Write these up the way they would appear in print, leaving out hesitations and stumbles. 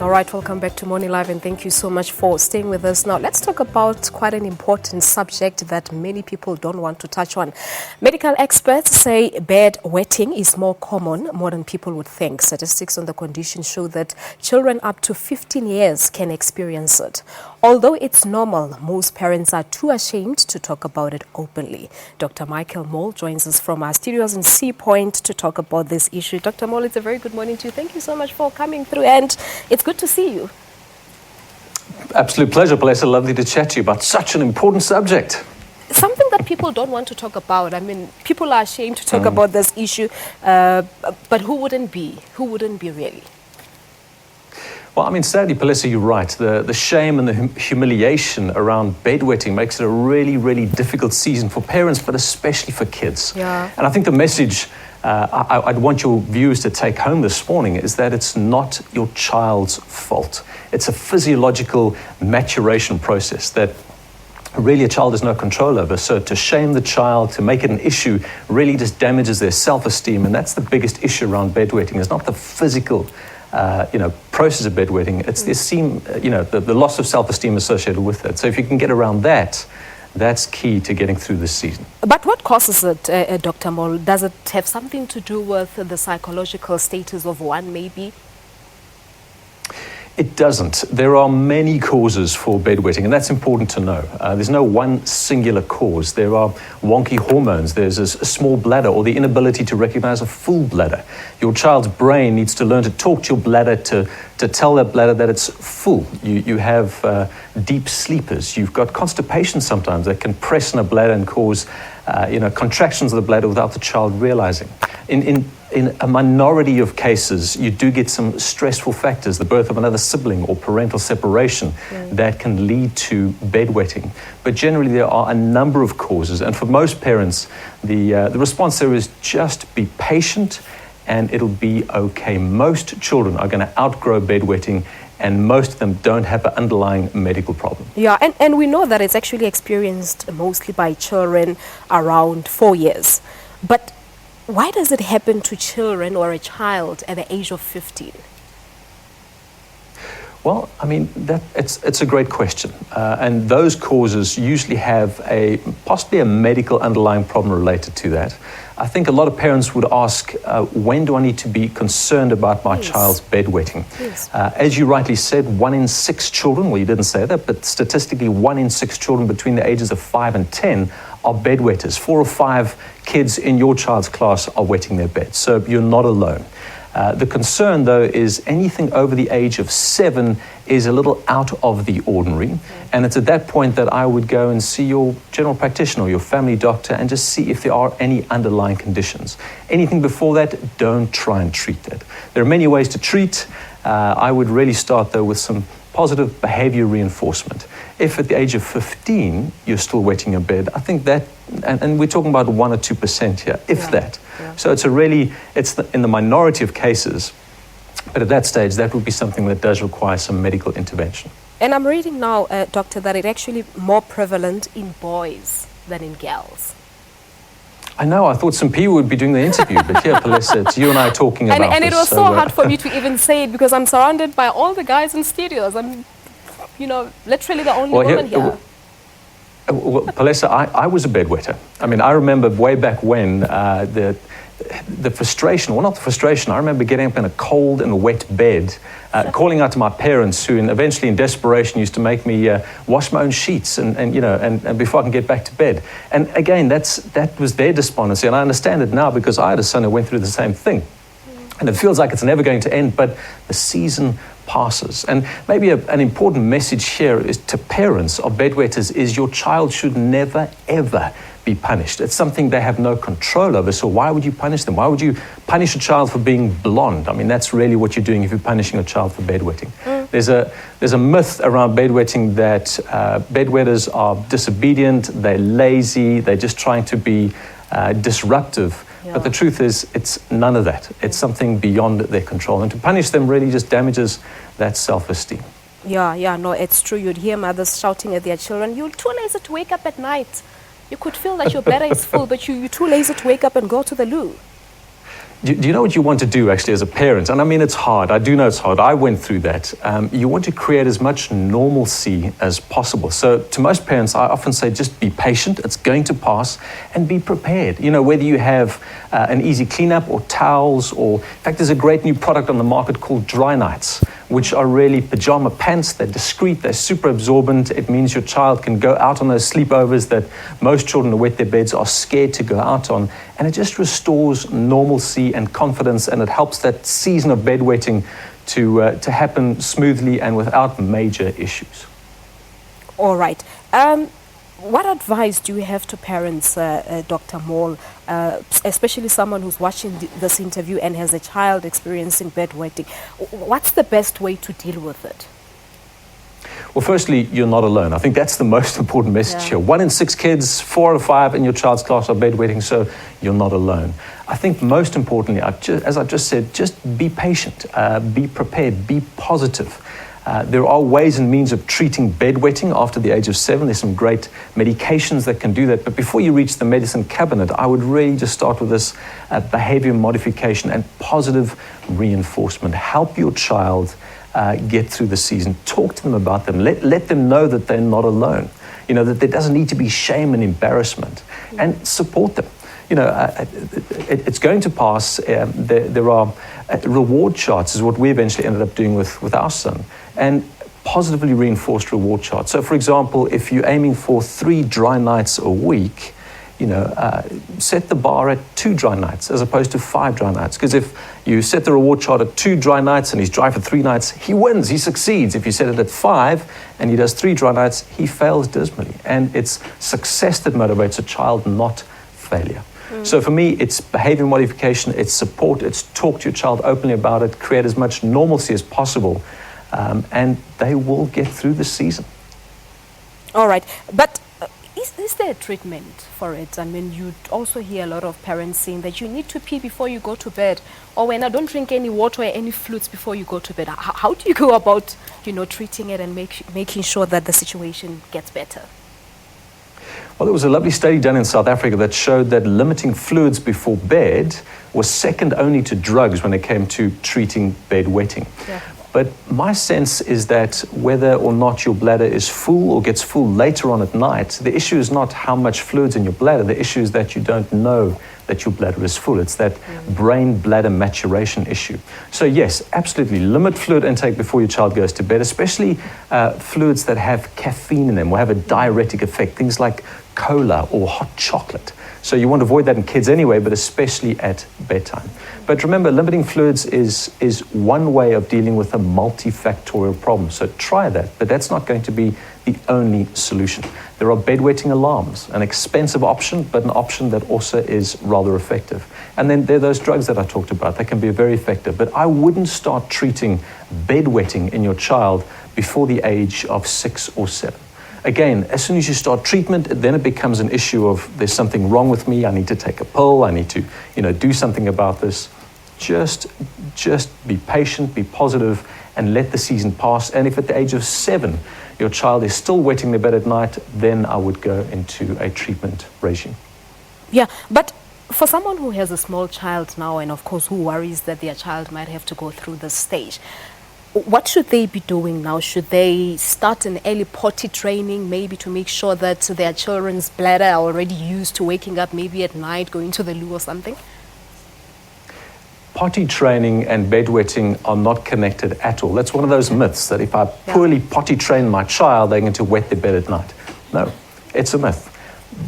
All right, welcome back to Morning Live, and thank you so much for staying with us. Now, let's talk about quite an important subject that many people don't want to touch on. Medical experts say bedwetting is more common than people would think. Statistics on the condition show that children up to 15 years can experience it. Although it's normal, most parents are too ashamed to talk about it openly. Dr. Michael Mol joins us from our studios in Sea Point to talk about this issue. Dr. Mol, it's a very good morning to you. Thank you so much for coming through, and it's good to see you. Absolute pleasure, Palesa. Lovely to chat to you about such an important subject. Something that people don't want to talk about. I mean, people are ashamed to talk about this issue, but who wouldn't be? Who wouldn't be really? Well, I mean, sadly, Palesa, you're right. The shame and the humiliation around bedwetting makes it a really, really difficult season for parents, but especially for kids. Yeah. And I think the message I'd want your viewers to take home this morning is that it's not your child's fault. It's a physiological maturation process that really a child has no control over. So to shame the child, to make it an issue, really just damages their self-esteem. And that's the biggest issue around bedwetting. It's not the physical process of bedwetting. It's the esteem, the loss of self-esteem associated with it. So if you can get around that, that's key to getting through this season. But what causes it, Dr. Mol? Does it have something to do with the psychological status of one, maybe? It doesn't. There are many causes for bedwetting, and that's important to know. There's no one singular cause. There are wonky hormones. There's a small bladder or the inability to recognize a full bladder. Your child's brain needs to learn to talk to your bladder to tell that bladder that it's full. You have deep sleepers. You've got constipation sometimes that can press in a bladder and cause contractions of the bladder without the child realizing. In a minority of cases, you do get some stressful factors, the birth of another sibling or parental separation, that can lead to bedwetting. But generally, there are a number of causes. And for most parents, the response there is just be patient and it'll be okay. Most children are going to outgrow bedwetting, and most of them don't have an underlying medical problem. Yeah, and we know that it's actually experienced mostly by children around 4 years. But why does it happen to children or a child at the age of 15? Well, I mean, it's a great question. And those causes usually have possibly a medical underlying problem related to that. I think a lot of parents would ask, when do I need to be concerned about my child's bedwetting? As you rightly said, 1 in 6 children, well, you didn't say that, but statistically 1 in 6 children between the ages of 5 and 10 are bedwetters. 4 or 5 kids in your child's class are wetting their beds, so you're not alone. The concern, though, is anything over the age of 7 is a little out of the ordinary. And it's at that point that I would go and see your general practitioner or your family doctor and just see if there are any underlying conditions. Anything before that, don't try and treat that. There are many ways to treat. I would really start, though, with some positive behavior reinforcement. If at the age of 15 you're still wetting your bed, I think that, and we're talking about 1 or 2% here, if that. Yeah. So it's in the minority of cases, but at that stage that would be something that does require some medical intervention. And I'm reading now, doctor, that it's actually more prevalent in boys than in girls. I know, I thought some people would be doing the interview, but here, Palesa, it's you and I talking about this. And it was so hard for me to even say it because I'm surrounded by all the guys in studios. I'm, literally the only woman here. Well, Palesa, I was a bedwetter. I mean, I remember way back when the frustration, well, not the frustration, I remember getting up in a cold and wet bed, calling out to my parents who eventually in desperation used to make me wash my own sheets and before I can get back to bed. And again, that was their despondency, and I understand it now because I had a son who went through the same thing. And it feels like it's never going to end, but the season passes. And maybe an important message here is to parents of bedwetters is your child should never, ever be punished. It's something they have no control over, so why would you punish them? Why would you punish a child for being blonde? I mean, that's really what you're doing if you're punishing a child for bedwetting. There's a myth around bedwetting that bedwetters are disobedient, they're lazy, they're just trying to be disruptive. Yeah. But the truth is, it's none of that. It's something beyond their control. And to punish them really just damages that self-esteem. Yeah, no, it's true. You'd hear mothers shouting at their children, "You're too lazy to wake up at night." You could feel that your bladder is full, but you're too lazy to wake up and go to the loo. Do you know what you want to do actually as a parent? And I mean, it's hard. I do know it's hard. I went through that. You want to create as much normalcy as possible. So to most parents, I often say just be patient. It's going to pass, and be prepared. You know, whether you have an easy cleanup or towels, or in fact, there's a great new product on the market called dry nights, which are really pajama pants. They're discreet, they're super absorbent. It means your child can go out on those sleepovers that most children who wet their beds are scared to go out on. And it just restores normalcy and confidence, and it helps that season of bedwetting to happen smoothly and without major issues. All right. What advice do you have to parents, Dr. Mol, especially someone who's watching this interview and has a child experiencing bedwetting? What's the best way to deal with it? Well, firstly, you're not alone. I think that's the most important message here. 1 in 6 kids, 4 out of 5 in your child's class are bedwetting, so you're not alone. I think most importantly, as I just said, just be patient, be prepared, be positive. There are ways and means of treating bedwetting after the age of 7. There's some great medications that can do that. But before you reach the medicine cabinet, I would really just start with this behavior modification and positive reinforcement. Help your child get through the season. Talk to them about them. Let them know that they're not alone. You know, that there doesn't need to be shame and embarrassment. And support them. You know, it's going to pass. There are reward charts is what we eventually ended up doing with our son. And positively reinforced reward charts. So, for example, if you're aiming for 3 dry nights a week, you know, set the bar at 2 dry nights as opposed to 5 dry nights. Because if you set the reward chart at 2 dry nights and he's dry for 3 nights, he wins, he succeeds. If you set it at 5 and he does 3 dry nights, he fails dismally. And it's success that motivates a child, not failure. So for me, it's behavior modification, it's support, it's talk to your child openly about it, create as much normalcy as possible, and they will get through the season. All right. But is there a treatment for it? I mean, you also hear a lot of parents saying that you need to pee before you go to bed, or when I don't drink any water or any fluids before you go to bed. How do you go about, you know, treating it and making sure that the situation gets better? Well, there was a lovely study done in South Africa that showed that limiting fluids before bed was second only to drugs when it came to treating bedwetting. Yeah. But my sense is that whether or not your bladder is full or gets full later on at night, the issue is not how much fluid's in your bladder. The issue is that you don't know that your bladder is full. It's that brain-bladder maturation issue. So yes, absolutely, limit fluid intake before your child goes to bed, especially fluids that have caffeine in them or have a diuretic effect, things like cola or hot chocolate. So you want to avoid that in kids anyway, but especially at bedtime. But remember, limiting fluids is one way of dealing with a multifactorial problem. So try that, but that's not going to be the only solution. There are bedwetting alarms, an expensive option, but an option that also is rather effective. And then there are those drugs that I talked about that can be very effective. But I wouldn't start treating bedwetting in your child before the age of 6 or 7. Again, as soon as you start treatment, then it becomes an issue of there's something wrong with me, I need to take a pill, I need to, you know, do something about this. Just be patient, be positive, and let the season pass. And if at the age of 7, your child is still wetting their bed at night, then I would go into a treatment regime. Yeah, but for someone who has a small child now, and of course who worries that their child might have to go through this stage, what should they be doing now? Should they start an early potty training, maybe to make sure that their children's bladder are already used to waking up maybe at night, going to the loo or something? Potty training and bedwetting are not connected at all. That's one of those myths that if I poorly potty train my child, they're going to wet their bed at night. No, it's a myth.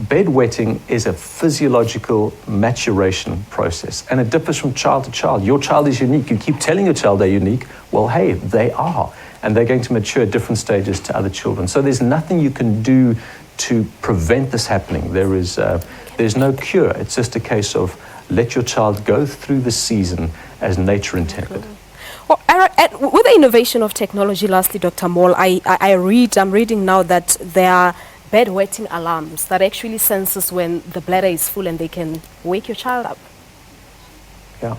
Bedwetting is a physiological maturation process, and it differs from child to child. Your child is unique. You keep telling your child they're unique. Well, hey, they are, and they're going to mature at different stages to other children. So there's nothing you can do to prevent this happening. There's no cure. It's just a case of let your child go through the season as nature intended. Well, with the innovation of technology, lastly, Dr. Mol, I'm reading now that there are bedwetting alarms that actually senses when the bladder is full and they can wake your child up. Yeah.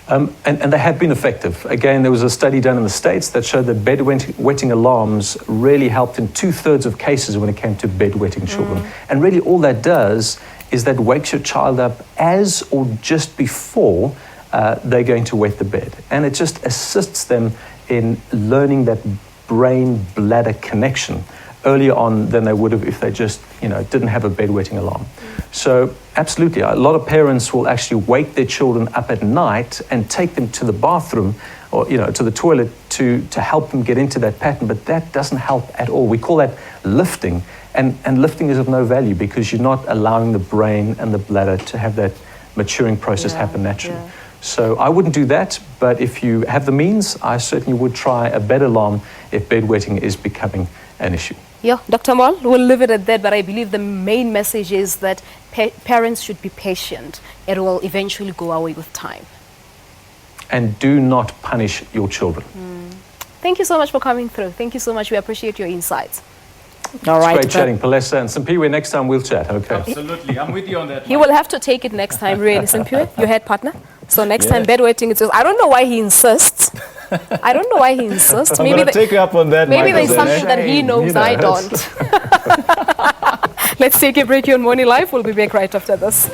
And they have been effective. Again, there was a study done in the States that showed that bedwetting alarms really helped in 2/3 of cases when it came to bedwetting children. And really all that does is that wakes your child up as or just before they're going to wet the bed. And it just assists them in learning that brain-bladder connection earlier on than they would have if they just, didn't have a bedwetting alarm. So absolutely, a lot of parents will actually wake their children up at night and take them to the bathroom or to the toilet to help them get into that pattern, but that doesn't help at all. We call that lifting, and lifting is of no value because you're not allowing the brain and the bladder to have that maturing process happen naturally. Yeah. So I wouldn't do that, but if you have the means, I certainly would try a bed alarm if bedwetting is becoming an issue. Yeah, Dr. Mol, we'll leave it at that, but I believe the main message is that parents should be patient. It will eventually go away with time. And do not punish your children. Thank you so much for coming through. Thank you so much. We appreciate your insights. All right. It's great chatting, Palesa and Simpiwe. Next time we'll chat, okay? Absolutely. I'm with you on that. He will have to take it next time, really. Simpiwe, your head partner. So next time, bedwetting, it's just, I don't know why he insists. I don't know why he insists. Maybe take you up on that. Maybe there's something that he knows I don't. Let's take a break here on Morning Live. We'll be back right after this.